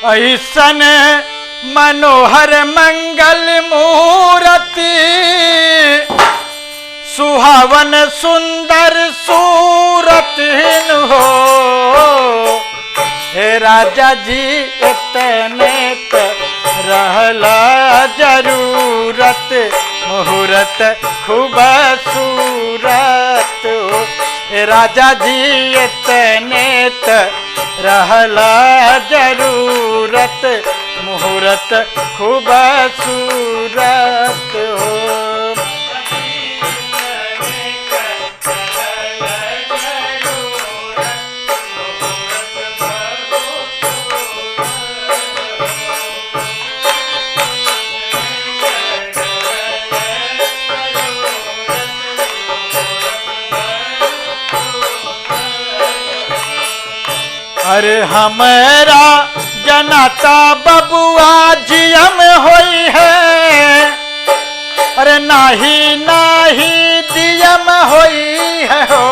ऐसन मनोहर मंगल मूर्ति सुहावन सुंदर सूरत हो। हे राजा जी इतने रहला जरूरत मुहूर्त खूबसूरत हो। हे राजा जी इतने रहला जरूरत मुहूर्त खूबसूरत हो। अरे हमारा जनाता बबुआ जियम होई है। अरे नाही नाही दियम होई है हो।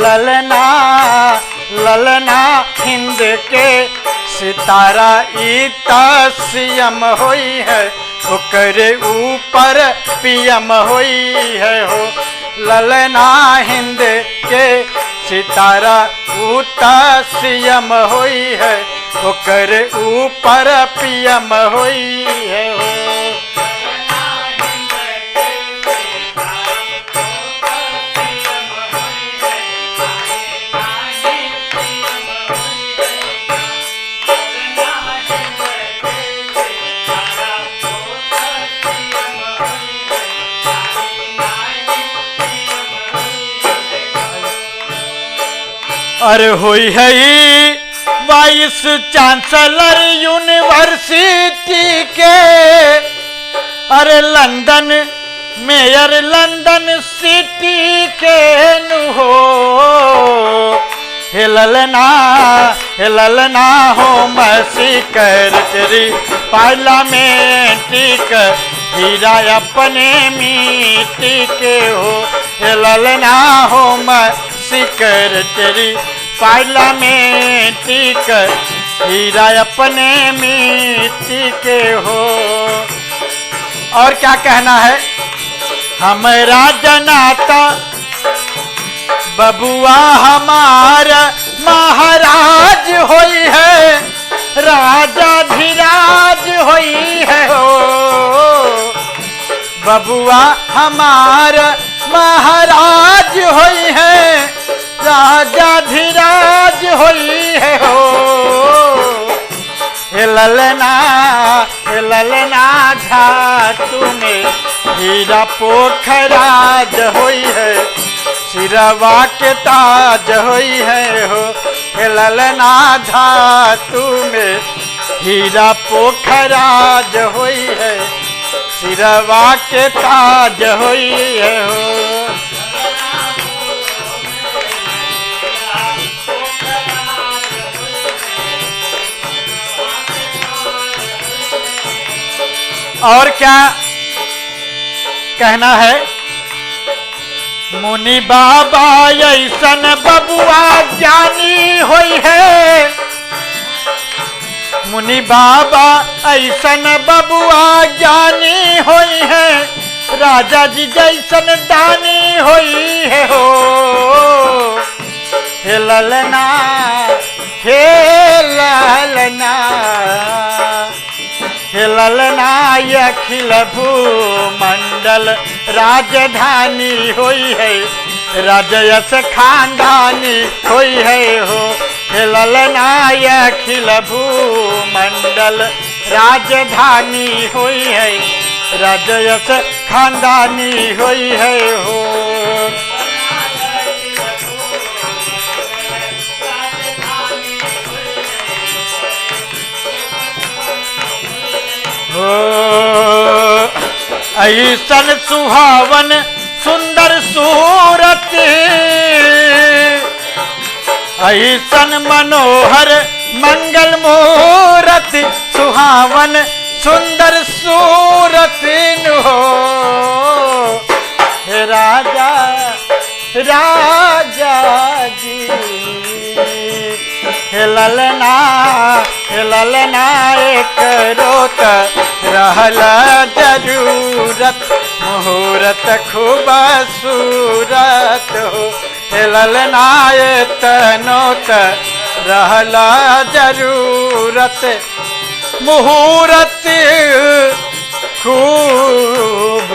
ललना ललना हिंद के सितारा इतासियम होई है। ओकरे ऊपर पियम होई है हो। ललना हिंद के सितारा उतासियम होई है। ओकर ऊपर पियम होई है हो। अरे होई है वाइस चांसलर यूनिवर्सिटी के। अरे लंदन मेयर लंदन सिटी के नु हो। हे ललना हो सेक्रेटरी पार्लियामेंट हीरा अपने मिट्टी के हो। हे ललना हो सेक्रेटरी पार्लियामेंट हीरा अपने मिट्टी के हो। और क्या कहना है? हमारा जनाता बबुआ हमारा महाराज होई है। राजा धीराज होई है हो। बबुआ हमारा महाराज होई है। राजा धीराज होई है हो। हे ललना झाटू में हीरा पोखराज होई है। सिरवा के ताज होई है हो। हे ललना धातु में हीरा पोखराज होई है। सिरवा के ताज होई है हो। और क्या कहना है? मुनि बाबा ऐसन बबुआ ज्ञानी होई है। मुनि बाबा ऐसन बबुआ ज्ञानी होई है। राजा जी जैसन दानी होई है हो। हे ललना हे ललना हे ललना अखिल भूमंडल राजधानी होई है। राजयस खानदानी होई है हो। हे ललना अखिल भूमंडल राजधानी होई है। राजयस खानदानी होई है हो। ऐसन सुहावन सुंदर सूरत ऐसन मनोहर मंगल मूरत सुहावन सुंदर सूरत हो। हे राजा जी ललना एक रोत रहल जरूरत मुहूर्त खूब सूरत हो ललना तनोत रहल जरूरत मुहूर्त खूब